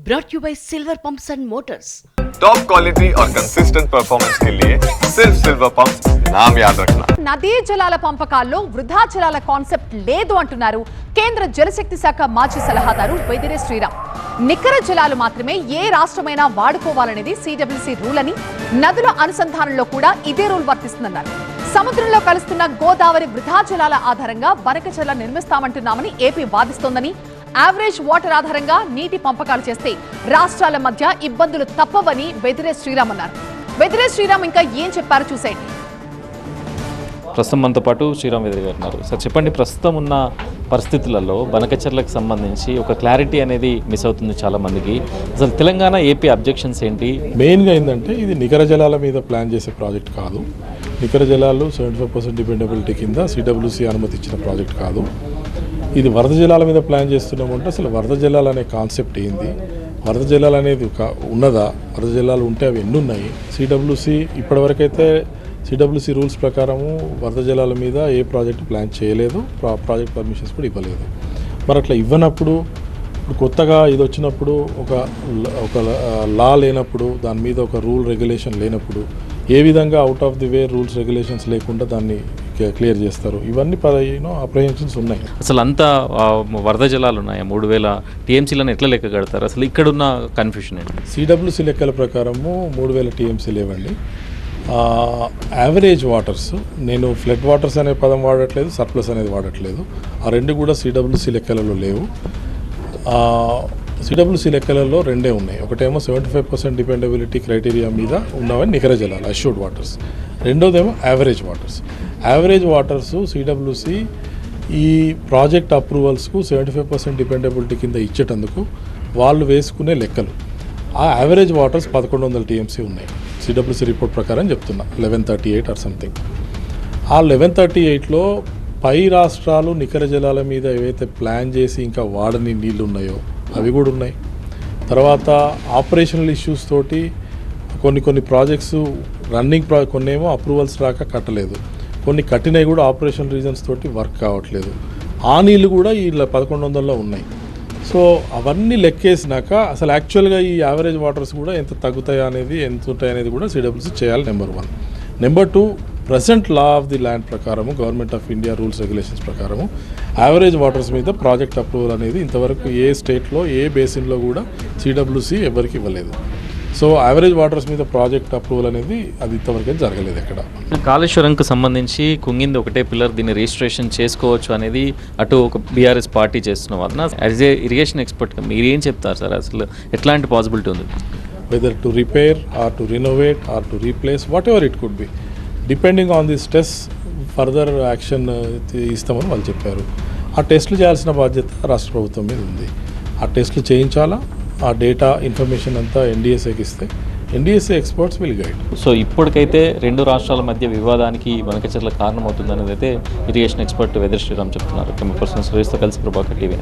brought to you by Silver Pumps and Motors. Top quality और consistent performance के लिए सिर्फ सिल्वर पंप्स नाम याद रखना. నదీ జలాల పంపకాల్లో వృధా జలాల కాన్సెప్ట్ లేదు అంటున్నారు కేంద్ర జలశక్తి శాఖ మాజీ సలహాదారు వైదిరే శ్రీరామ్. నికర జలాలు మాత్రమే ఏ రాష్ట్రమైనా వాడుకోవాలనేది సిడబ్ల్యూసీ రూల్ అని, నదుల అనుసంధానంలో కూడా ఇదే రూల్ వర్తిస్తుందన్నారు. సముద్రంలో కలుస్తున్న గోదావరి వృధా జలాల ఆధారంగా బనకచెర్ల నిర్మిస్తామంటున్నామని ఏపీ వాదిస్తోందని, యావరేజ్ వాటర్ ఆధారంగా నీటి పంపకాలు చేస్తే రాష్ట్రాల మధ్య ఇబ్బందులు తప్పవని వైదిరే శ్రీరామ్ అన్నారు. వైదిరే శ్రీరామ్ ఇంకా ఏం చెప్పారో చూసేయండి. ప్రస్తుతం మనతో పాటు శ్రీరామ్ వెదిరి గారు ఉన్నారు. సార్ చెప్పండి, ప్రస్తుతం ఉన్న పరిస్థితులలో బనకచెర్లకు సంబంధించి ఒక క్లారిటీ అనేది మిస్ అవుతుంది చాలా మందికి. అసలు తెలంగాణ ఏపీ అబ్జెక్షన్స్ ఏంటి? మెయిన్గా ఏంటంటే ఇది నికర జలాల మీద ప్లాన్ చేసే ప్రాజెక్ట్ కాదు. నికర జలాలు 75% డిపెండబిలిటీ కింద సిడబ్ల్యూసీ అనుమతి ఇచ్చిన ప్రాజెక్ట్ కాదు. ఇది వరద జలాల మీద ప్లాన్ చేస్తున్నామంటే అసలు వరద జలాలు అనే కాన్సెప్ట్ ఏంది, వరద జలాలు అనేది ఉన్నదా, వరద జలాలు ఉంటే అవి ఎన్ని ఉన్నాయి? సిడబ్ల్యూసీ ఇప్పటివరకైతే సిడబ్ల్యూసీ రూల్స్ ప్రకారము వరద జలాల మీద ఏ ప్రాజెక్ట్ ప్లాన్ చేయలేదు, ప్రాజెక్ట్ పర్మిషన్స్ కూడా ఇవ్వలేదు. మరి అట్లా ఇవ్వనప్పుడు ఇప్పుడు కొత్తగా ఇది వచ్చినప్పుడు ఒక లా లేనప్పుడు, దాని మీద ఒక రూల్ రెగ్యులేషన్ లేనప్పుడు ఏ విధంగా out of the way rules regulations లేకుండా దాన్ని క్లియర్ చేస్తారు? ఇవన్నీ అప్రహెన్షన్స్ ఉన్నాయి. అసలు అంతా వరద జలాలు ఉన్నాయా? 3000 టీఎంసీలను ఎట్లా లెక్క కడతారు? అసలు ఇక్కడున్న కన్ఫ్యూషన్ ఏంటి? సిడబ్ల్యూసీ లెక్కల ప్రకారము 3000 టీఎంసీ లేవండి. యావరేజ్ వాటర్స్, నేను ఫ్లడ్ వాటర్స్ అనే పదం వాడట్లేదు, సర్ప్లస్ అనేది వాడట్లేదు. ఆ రెండు కూడా సిడబ్ల్యూసీ లెక్కలలో లేవు. సిడబ్ల్యూసీ లెక్కలలో రెండే ఉన్నాయి. ఒకటేమో 75% డిపెండబిలిటీ క్రైటీరియా మీద ఉన్నవని నికర జలాలు, అష్యూర్డ్ వాటర్స్. రెండోదేమో average waters. Average waters CWC ఈ ప్రాజెక్ట్ అప్రూవల్స్కు 75% డిపెండబిలిటీ కింద ఇచ్చేటందుకు వాళ్ళు వేసుకునే లెక్కలు. ఆ యావరేజ్ వాటర్స్ 1100 టీఎంసీ ఉన్నాయి సిడబ్ల్యూసీ రిపోర్ట్ ప్రకారం చెప్తున్నా, 1138 ఆర్ సంథింగ్. ఆ 1138లో పై రాష్ట్రాలు నికర జలాల మీద ఏవైతే ప్లాన్ చేసి ఇంకా వాడని నీళ్ళు ఉన్నాయో అవి కూడా ఉన్నాయి. తర్వాత ఆపరేషనల్ ఇష్యూస్ తోటి కొన్ని ప్రాజెక్ట్స్ రన్నింగ్ కొన్నేమో అప్రూవల్స్ రాక కట్టలేదు, కొన్ని కట్టినవి కూడా ఆపరేషనల్ రీజన్స్ తోటి వర్క్ కావట్లేదు. ఆ నీళ్ళు కూడా ఈ 1100లో ఉన్నాయి. సో అవన్నీ లెక్కేసినాక అసలు యాక్చువల్గా ఈ యావరేజ్ వాటర్స్ కూడా ఎంత తగ్గుతాయి అనేది, ఎంత ఉంటాయి అనేది కూడా సిడబ్ల్యూసీ చేయాలి, number 1. Number 2, present law of the land ప్రకారము, government of India rules regulations ప్రకారము యావరేజ్ వాటర్స్ మీద ప్రాజెక్ట్ అప్రూవల్ అనేది ఇంతవరకు ఏ స్టేట్లో ఏ బేసిన్లో కూడా సిడబ్ల్యూసీ ఎవరికి ఇవ్వలేదు. సో యావరేజ్ వాటర్స్ మీద ప్రాజెక్ట్ అప్రూవల్ అనేది అది ఇంతవరకు జరగలేదు ఎక్కడ. కాళేశ్వరంకు సంబంధించి కుంగింది ఒకటే పిల్లర్, దీన్ని రిజిస్ట్రేషన్ చేసుకోవచ్చు అనేది అటు ఒక బీఆర్ఎస్ పార్టీ చేస్తున్న వలన యాజ్ ఏ ఇరిగేషన్ ఎక్స్పర్ట్గా మీరు ఏం చెప్తారు సార్? అసలు ఎట్లాంటి పాసిబిలిటీ ఉంది? Whether to repair or to renovate or to replace, whatever it could be, depending on this test further action ఇస్తామని వాళ్ళు చెప్పారు. ఆ టెస్టులు చేయాల్సిన బాధ్యత రాష్ట్ర ప్రభుత్వం మీద ఉంది. ఆ టెస్టులు చేయించాలా, ఆ డేటా ఇన్ఫర్మేషన్ అంతా ఎన్డీఎస్ఏకి ఇస్తే NDSA experts will guide. So ఇప్పటికైతే రెండు రాష్ట్రాల మధ్య వివాదానికి బనకచెర్ల కారణమవుతుందనేది అయితే ఇరిగేషన్ ఎక్స్పర్ట్ వెదిరే శ్రీరామ్ చెప్తున్నారు. పర్సన్ సురేష్తో కలిసి ప్రభాకర్ టీవీ.